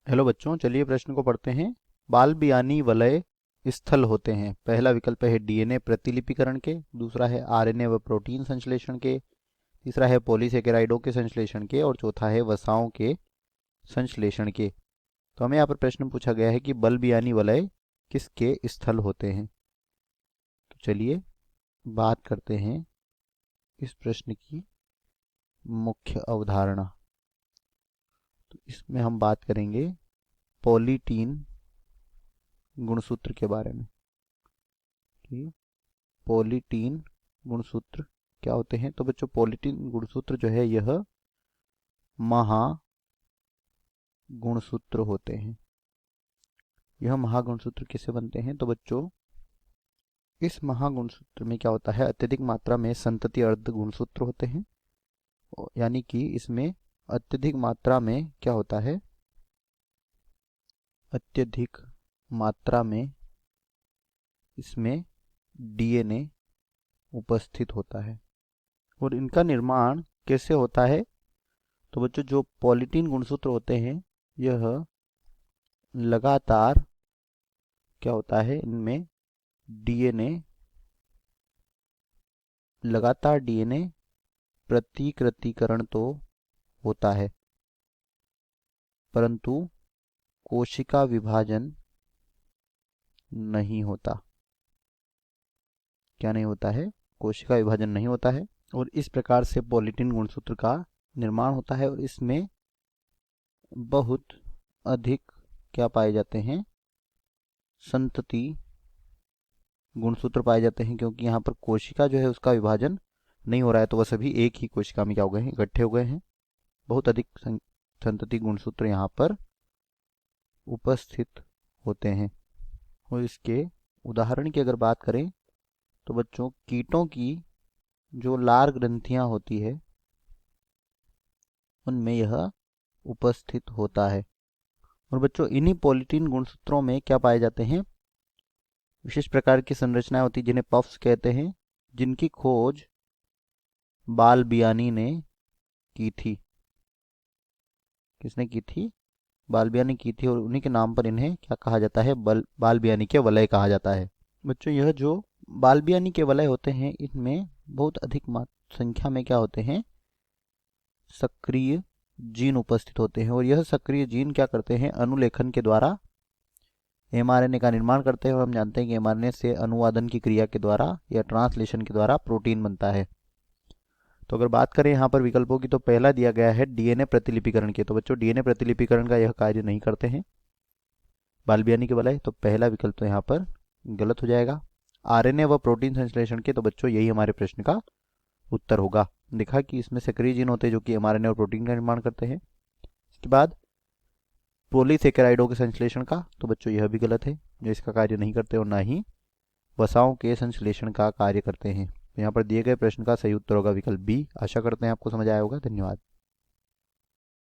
Hello बच्चों, चलिए प्रश्न को पढ़ते हैं। बाल बियानी वलय स्थल होते हैं। पहला विकल्प है डीएनए प्रतिलिपिकरण के, दूसरा है आरएनए व प्रोटीन संश्लेषण के, तीसरा है पॉलीसेकेराइडों के संश्लेषण के और चौथा है वसाओं के संश्लेषण के। तो हमें यहाँ पर प्रश्न पूछा गया है कि बल बियानी वलय किसके स्थल होते हैं। तो चलिए बात करते हैं इस प्रश्न की मुख्य अवधारणा। तो इसमें हम बात करेंगे पॉलीटीन गुणसूत्र के बारे में कि पॉलीटीन गुणसूत्र क्या होते हैं। तो बच्चों, पॉलीटीन गुणसूत्र जो है यह महागुणसूत्र होते हैं। यह महागुणसूत्र किससे बनते हैं? तो बच्चों, इस महागुणसूत्र में क्या होता है, अत्यधिक मात्रा में संतति अर्ध गुणसूत्र होते हैं। यानी कि इसमें अत्यधिक मात्रा में क्या होता है, अत्यधिक मात्रा में इसमें डीएनए उपस्थित होता है। और इनका निर्माण कैसे होता है? तो बच्चों, जो पॉलीटीन गुणसूत्र होते हैं यह लगातार क्या होता है, इनमें डीएनए लगातार डीएनए प्रतिकृतिकरण तो होता है, परंतु कोशिका विभाजन नहीं होता। क्या नहीं होता है? कोशिका विभाजन नहीं होता है। और इस प्रकार से पॉलीटीन गुणसूत्र का निर्माण होता है और इसमें बहुत अधिक क्या पाए जाते हैं, संतति गुणसूत्र पाए जाते हैं, क्योंकि यहाँ पर कोशिका जो है उसका विभाजन नहीं हो रहा है, तो वह सभी एक ही कोशिका में क्या हो गए हैं, इकट्ठे हो गए हैं। बहुत अधिक संतति गुणसूत्र यहाँ पर उपस्थित होते हैं। और इसके उदाहरण की अगर बात करें तो बच्चों, कीटों की जो लार ग्रंथियां होती है उनमें यह उपस्थित होता है। और बच्चों, इन्हीं पॉलीटीन गुणसूत्रों में क्या पाए जाते हैं, विशेष प्रकार की संरचनाएं होती जिन्हें पफ्स कहते हैं, जिनकी खोज बाल बियानी ने की थी। किसने की थी? बाल बियानी की थी। और उन्हीं के नाम पर इन्हें क्या कहा जाता है, बाल बियानी के वलय कहा जाता है। बच्चों, यह जो बाल बियानी के वलय होते हैं इनमें बहुत अधिक संख्या में क्या होते हैं, सक्रिय जीन उपस्थित होते हैं। और यह सक्रिय जीन क्या करते हैं, अनुलेखन के द्वारा एमआरएनए का निर्माण करते हैं। और हम जानते हैं कि एमआरएनए से अनुवादन की क्रिया के द्वारा या ट्रांसलेशन के द्वारा प्रोटीन बनता है। तो अगर बात करें यहाँ पर विकल्पों की, तो पहला दिया गया है डीएनए प्रतिलिपिकरण के। तो बच्चों, डीएनए प्रतिलिपिकरण का यह कार्य नहीं करते हैं बाल बियानी के वलय, तो पहला विकल्प तो यहाँ पर गलत हो जाएगा। आरएनए व प्रोटीन संश्लेषण के, तो बच्चों यही हमारे प्रश्न का उत्तर होगा। देखा कि इसमें सक्रिय जीन होते हैं जो कि एमआरएनए और प्रोटीन का निर्माण करते हैं। इसके बाद पॉलीसेकेराइडों के संश्लेषण का, तो बच्चों यह भी गलत है, जो इसका कार्य नहीं करते और ना ही वसाओं के संश्लेषण का कार्य करते हैं। तो यहाँ पर दिए गए प्रश्न का सही उत्तर होगा विकल्प बी। आशा करते हैं आपको समझ आया होगा। धन्यवाद।